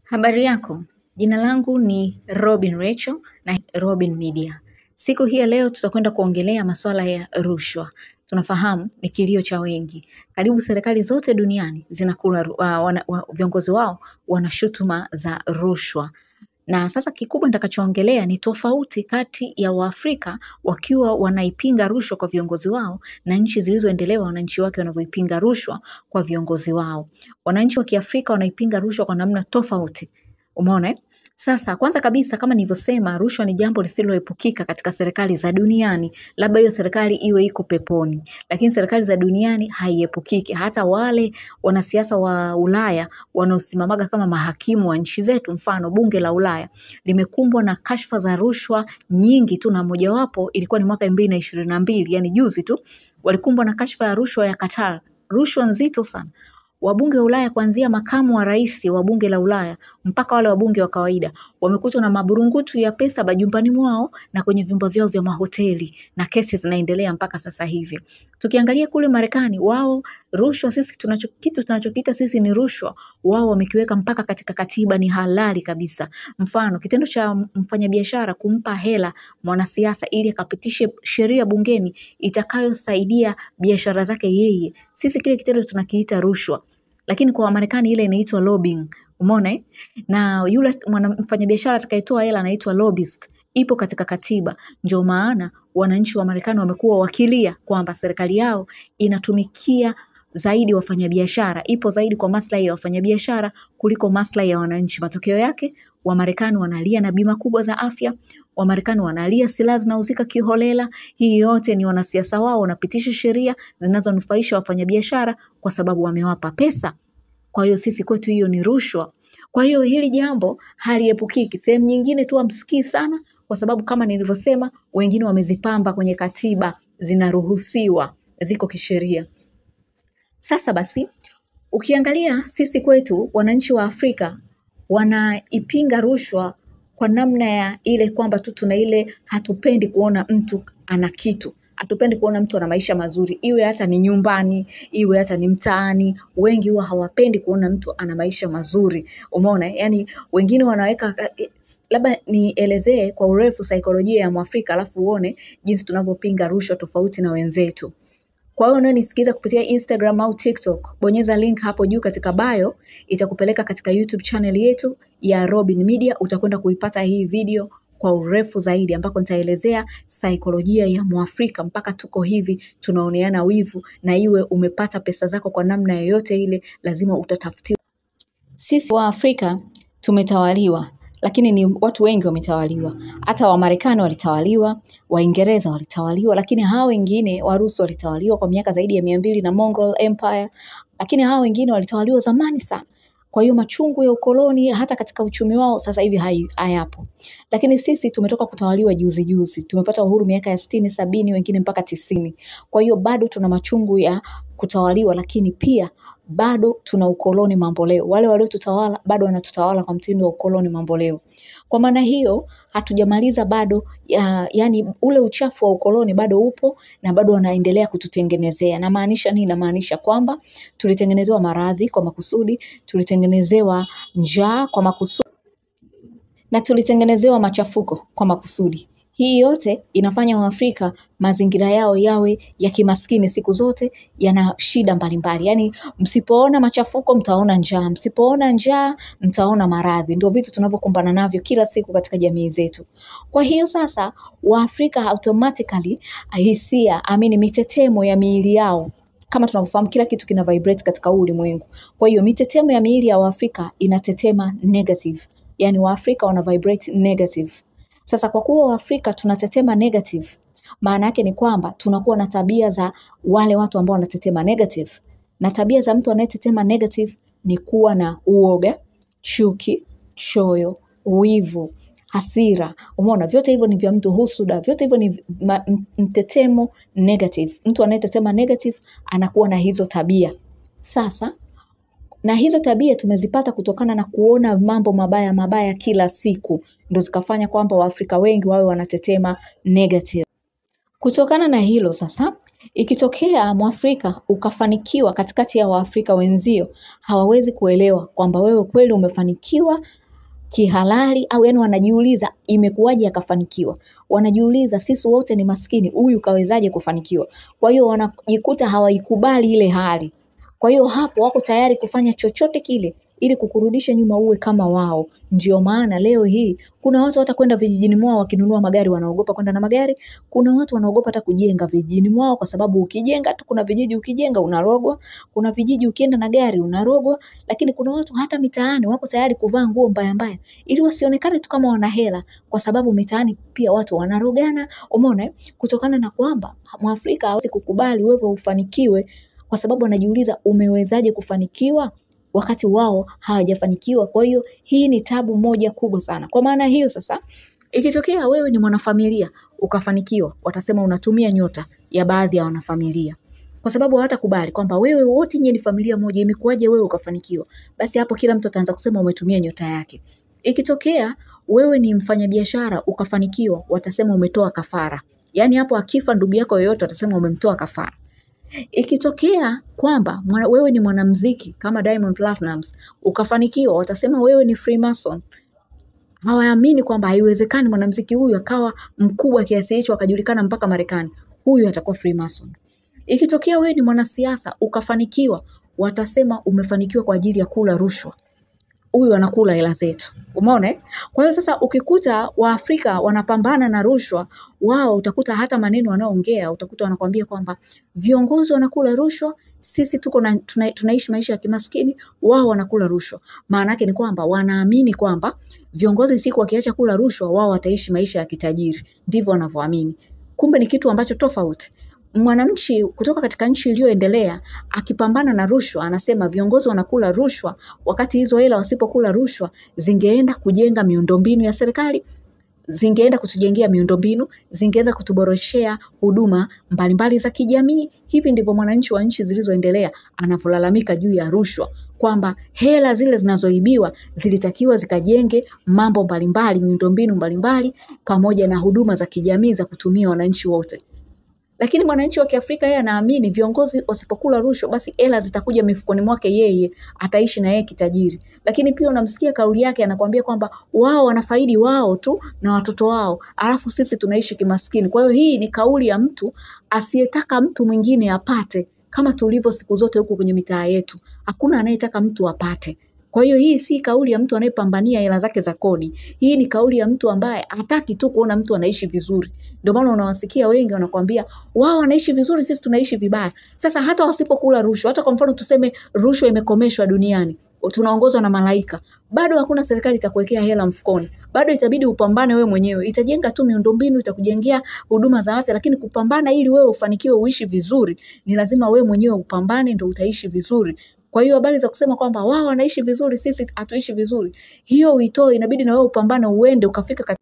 Habari yako, jina langu ni Robin Rachel na Robin Media. Siku hii ya leo tutakwenda kuongelea masuala ya rushwa. Tunafahamu ni kilio cha wengi. Karibu serikali zote duniani zinakula viongozi wao wana shutuma za rushwa. Na sasa kikubwa nitakachoongelea ni tofauti kati ya Waafrika wakiwa wanaipinga rushwa kwa viongozi wao na nchi zilizoendelea wananchi wake wanavyoipinga rushwa kwa viongozi wao. Wananchi wa Kiafrika wanaipinga rushwa kwa namna tofauti. Umeona? Sasa kwanza kabisa kama nilivyosema, rushwa ni jambo lisiloepukika katika serikali za duniani. Labda hiyo serikali iwe iko peponi, lakini serikali za duniani haiepukiki. Hata wale wanasiasa wa Ulaya wanaosimamaga kama mahakimu wa nchi zetu, mfano bunge la Ulaya limekumbwa na kashfa za rushwa nyingi tu, na mojawapo ilikuwa ni mwaka 2022, yani juzi tu walikumbwa na kashfa ya rushwa ya Qatar. Rushwa nzito sana. Wabunge wa Ulaya kuanzia makamu wa rais wa bunge la Ulaya mpaka wale wabunge wa kawaida wamekutwa na maburungutu ya pesa majumbani mwao na kwenye vyumba vyao vya mahoteli, na kesi zinaendelea mpaka sasa hivi. Tukiangalia kule Marekani, wao rushwa, sisi tunachokiita sisi ni rushwa, wao wamekiweka mpaka katika katiba, ni halali kabisa. Mfano, kitendo cha mfanyabiashara kumpa hela mwanasiasa ili akapitishe sheria bungeni itakayosaidia biashara zake yeye, sisi kile kitendo tunakiita rushwa. Lakini kwa Marekani ile inaitwa lobbying. Umeona? Na yule mfanyabiashara atakayetoa hela anaitwa lobbyist. Ipo katika katiba. Ndio maana wananchi wa Marekani wamekuwa wakilia kwamba serikali yao inatumikia zaidi wafanyabiashara, ipo zaidi kwa maslahi ya wafanyabiashara kuliko maslahi ya wananchi. Matokeo yake Wamarekani wanalia na bima kubwa za afya, Wamarekani wanalia silaha zinauzika kiholela. Hii yote ni wanasiasa wao wanapitisha sheria zinazonufaisha wafanyabiashara kwa sababu wamewapa pesa. Kwa hiyo sisi kwetu hiyo ni rushwa. Kwa hiyo hili jambo haliepukiki. Sehemu nyingine tu hamsikii sana kwa sababu kama nilivyosema, wengine wamezipamba kwenye katiba, zinaruhusiwa, ziko kisheria. Sasa basi, ukiangalia sisi kwetu wananchi wa Afrika wanaipinga rushwa kwa namna ya ile kwamba tu tuna ile hatupendi kuona mtu ana kitu. Hatupendi kuona mtu ana maisha mazuri, iwe hata ni nyumbani, iwe hata ni mtaani. Wengi huwa hawapendi kuona mtu ana maisha mazuri. Umeona? Yani wengine wanaweka, labda nielezee kwa urefu saikolojia ya Mwafrika alafu uone jinsi tunavyopinga rushwa tofauti na wenzetu. Kwa hiyo unanisikiza kupitia Instagram au TikTok, bonyeza link hapo juu katika bio, itakupeleka katika YouTube channel yetu ya Robin Media. Utakwenda kuipata hii video kwa urefu zaidi, ambako nitaelezea saikolojia ya Mwafrika mpaka tuko hivi tunaoneana wivu, na iwe umepata pesa zako kwa namna yoyote ile lazima utatafutiwa. Sisi wa Afrika tumetawaliwa, lakini ni watu wengi wametawaliwa. Hata wa Marekani walitawaliwa, Waingereza walitawaliwa, lakini hao wengine Warusi walitawaliwa kwa miaka zaidi ya 200 na Mongol Empire, lakini hao wengine walitawaliwa zamani sana. Kwa hiyo machungu ya ukoloni hata katika uchumi wao sasa hivi hayapo. Lakini sisi tumetoka kutawaliwa juzi juzi. Tumepata uhuru miaka ya 60, 70, wengine mpaka 90. Kwa hiyo bado tuna machungu ya kutawaliwa, lakini pia bado tuna ukoloni mamboleo. Wale waliotutawala bado wanatutawala kwa mtindo wa ukoloni mamboleo. Kwa maana hiyo hatujamaliza bado, yani ule uchafu wa ukoloni bado upo na bado wanaendelea kututengenezea. Na maanisha nini? Namaanisha kwamba tulitengenezewa maradhi kwa makusudi, tulitengenezewa njaa kwa makusudi, na tulitengenezewa machafuko kwa makusudi. Hii yote inafanya Waafrika mazingira yao yawe ya kimaskini siku zote, yana shida mbalimbali. Yani msipoona machafuko mtaona njaa, msipoona njaa mtaona maradhi. Ndio vitu tunavyokumbana navyo kila siku katika jamii zetu. Kwa hiyo sasa Waafrika automatically mitetemo ya miili yao, kama tunavyofahamu kila kitu kina vibrate katika ulimwengu. Kwa hiyo mitetemo ya miili ya Waafrika inatetema negative. Yani Waafrika wana vibrate negative. Sasa kwa kuwa Waafrika tunatetema negative, maana yake ni kwamba tunakuwa na tabia za wale watu ambao wanatetema negative. Na tabia za mtu anayetetema negative ni kuwa na uoga, chuki, choyo, wivu, hasira. Umeona? Vyote hivyo ni vya mtu, husuda, vyote hivyo ni mtetemo negative. Mtu anayetetema negative anakuwa na hizo tabia. Sasa na hizo tabia tumezipata kutokana na kuona mambo mabaya mabaya kila siku, ndio zikafanya kwamba Waafrika wengi wawe wanatetema negative. Kutokana na hilo sasa, ikitokea Mwafrika ukafanikiwa katikati ya Waafrika wenzio, hawawezi kuelewa kwamba wewe kweli umefanikiwa kihalali, au yani wanajiuliza imekuwaje akafanikiwa. Wanajiuliza sisi wote ni maskini, huyu kawezaje kufanikiwa? Kwa hiyo wanajikuta hawaikubali ile hali. Kwa hiyo hapo wako tayari kufanya chochote kile ili kukurudisha nyuma uwe kama wao. Ndio maana leo hii kuna watu hata kwenda vijijini mwao wakinunua magari wanaogopa kwenda na magari. Kuna watu wanaogopa hata kujenga vijijini mwao kwa sababu ukijenga tu, kuna vijiji ukijenga unarogwa, kuna vijiji ukienda na gari unarogwa. Lakini kuna watu hata mitaani wako tayari kuvaa nguo mbaya mbaya ili wasionekane tu kama wana hela, kwa sababu mitaani pia watu wanarogana. Umeona, kutokana na kwamba Mwafrika hawezi kukubali wewe ufanikiwe, kwa sababu anajiuliza umewezaje kufanikiwa wakati wao hawajafanikiwa. Kwa hiyo hii ni tabu moja kubwa sana. Kwa maana hiyo sasa, ikitokea wewe ni mwanafamilia ukafanikiwa, watasema unatumia nyota ya baadhi ya wanafamilia, kwa sababu hawatakubali kwamba wewe wote nyinyi ni familia moja, imekuwaje wewe ukafanikiwa. Basi hapo kila mtu ataanza kusema umetumia nyota yake. Ikitokea wewe ni mfanyabiashara ukafanikiwa, watasema umetoa kafara. Yani hapo akifa ndugu yako yoyote watasema umemtoa kafara. Ikitokea kwamba wewe ni mwanamuziki kama Diamond Platnumz ukafanikiwa, watasema wewe ni Freemason. Hawaamini kwamba haiwezekani mwanamuziki huyu akawa mkubwa kiasi hicho akajulikana mpaka Marekani, huyu atakuwa Freemason. Ikitokea wewe ni mwanasiasa ukafanikiwa, watasema umefanikiwa kwa ajili ya kula rushwa, huyu anakula hela zetu. Umeona? Kwa hiyo sasa ukikuta Waafrika wanapambana na rushwa, wao utakuta hata maneno wanaoongea utakuta wanakuambia kwamba viongozi wanakula rushwa, sisi tuko tunaishi maisha ya kimaskini, wao wanakula rushwa. Maana yake ni kwamba wanaamini kwamba viongozi siku wakiacha kula rushwa wao wataishi maisha ya kitajiri. Ndivyo wanavyoamini. Kumbe ni kitu ambacho tofauti. Mwananchi kutoka katika nchi iliyoendelea akipambana na rushwa anasema viongozi wanakula rushwa, wakati hizo hela wasipokula rushwa zingeenda kujenga miundombinu ya serikali, zingeenda kutujengea miundombinu, zingeweza kutuboroshea huduma mbalimbali za kijamii. Hivi ndivyo mwananchi wa nchi zilizoendelea anavolalamika juu ya rushwa, kwamba hela zile zinazoibiwa zilitakiwa zikajenge mambo mbalimbali, miundombinu mbalimbali pamoja na huduma za kijamii za kutumia wananchi wote. Lakini mwananchi wa Kiafrika yeye anaamini viongozi wasipokula rushwa basi hela zitakuja mifukoni mwake, yeye ataishi na yeye kitajiri. Lakini pia unamsikia kauli yake anakuambia kwamba wao wanafaidi wao tu na watoto wao, alafu sisi tunaishi kimaskini. Kwa hiyo hii ni kauli ya mtu asiyetaka mtu mwingine apate, kama tulivyo siku zote huku kwenye mitaa yetu. Hakuna anayetaka mtu apate. Kwa hiyo hii si kauli ya mtu anayepambania hela zake za kodi. Hii ni kauli ya mtu ambaye hataki tu kuona mtu anaishi vizuri. Ndio maana unawasikia wengi wanakuambia wao wanaishi vizuri, sisi tunaishi vibaya. Sasa hata wasipokula rushwa, hata kwa mfano tuseme rushwa imekomeshwa duniani, tunaongozwa na malaika, bado hakuna serikali itakuwekea hela mfukoni. Bado itabidi upambane wewe mwenyewe. Itajenga tu miundombinu, itakujengea huduma za afya, lakini kupambana ili wewe ufanikiwe uishi vizuri ni lazima wewe mwenyewe upambane ndio utaishi vizuri. Kwa hiyo habari za kusema kwamba wao wanaishi vizuri sisi hatuishi vizuri, hiyo uitoe. Inabidi na wewe upambane uende ukafika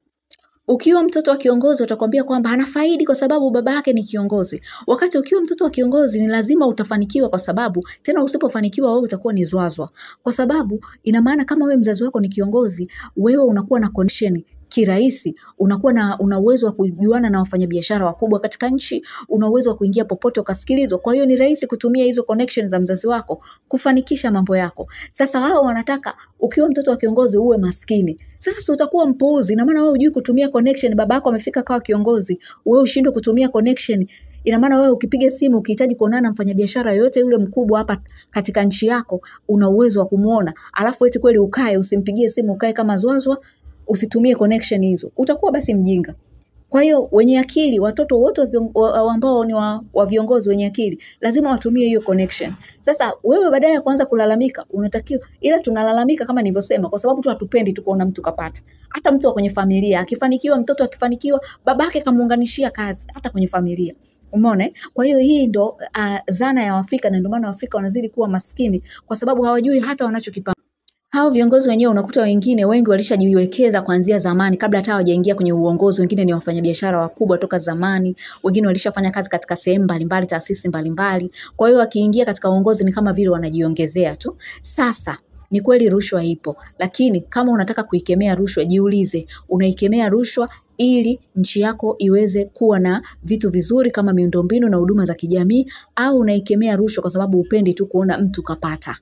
ukiwa mtoto wa kiongozi utakwambia kwamba anafaidi kwa sababu baba yake ni kiongozi. Wakati ukiwa mtoto wa kiongozi ni lazima utafanikiwa, kwa sababu tena usipofanikiwa wewe utakuwa ni zwazwa. Kwa sababu ina maana kama wewe mzazi wako ni kiongozi, wewe unakuwa na connection kirahisi, unakuwa una uwezo wa kujuana na wafanyabiashara wakubwa katika nchi, una uwezo wa kuingia popote ukasikilizwa. Kwa hiyo ni rahisi kutumia hizo connections za mzazi wako kufanikisha mambo yako. Sasa wao wanataka ukiwa mtoto wa kiongozi uwe maskini. Sasa si utakuwa mpuuzi, na maana wewe hujui kutumia connection. Babako amefika kwa kiongozi, wewe ushindwe kutumia connection. Ina maana wewe ukipiga simu ukihitaji kuonana na mfanyabiashara yote yule mkubwa hapa katika nchi yako, una uwezo wa kumuona. Alafu eti kweli ukae usimpigie simu, ukae kama zwazwa, usitumie connection hizo, utakuwa basi mjinga. Kwa hiyo wenye akili, watoto wote ambao ni wa viongozi wenye akili lazima watumie hiyo connection. Sasa wewe badala ya kuanza kulalamika unatakiwa, ila tunalalamika kama nilivyosema kwa sababu tu hatupendi tu kuona mtu kapata. Hata mtu wa kwenye familia akifanikiwa, mtoto akifanikiwa, babake kamuunganishia kazi hata kwenye familia. Umeona? Kwa hiyo hii ndo zana ya Afrika, na ndio maana Afrika wanazidi kuwa maskini kwa sababu hawajui hata wanachokipata. Hao viongozi wenyewe unakuta wengine wengi walishajiwekeza kuanzia zamani kabla hata hawajaingia kwenye uongozi. Wengine ni wafanyabiashara wakubwa toka zamani, wengine walishafanya kazi katika sehemu mbalimbali, taasisi mbalimbali. Kwa hiyo wakiingia katika uongozi ni kama vile wanajiongezea tu. Sasa ni kweli rushwa ipo, lakini kama unataka kuikemea rushwa, jiulize unaikemea rushwa ili nchi yako iweze kuwa na vitu vizuri kama miundombinu na huduma za kijamii, au unaikemea rushwa kwa sababu upendi tu kuona mtu kapata.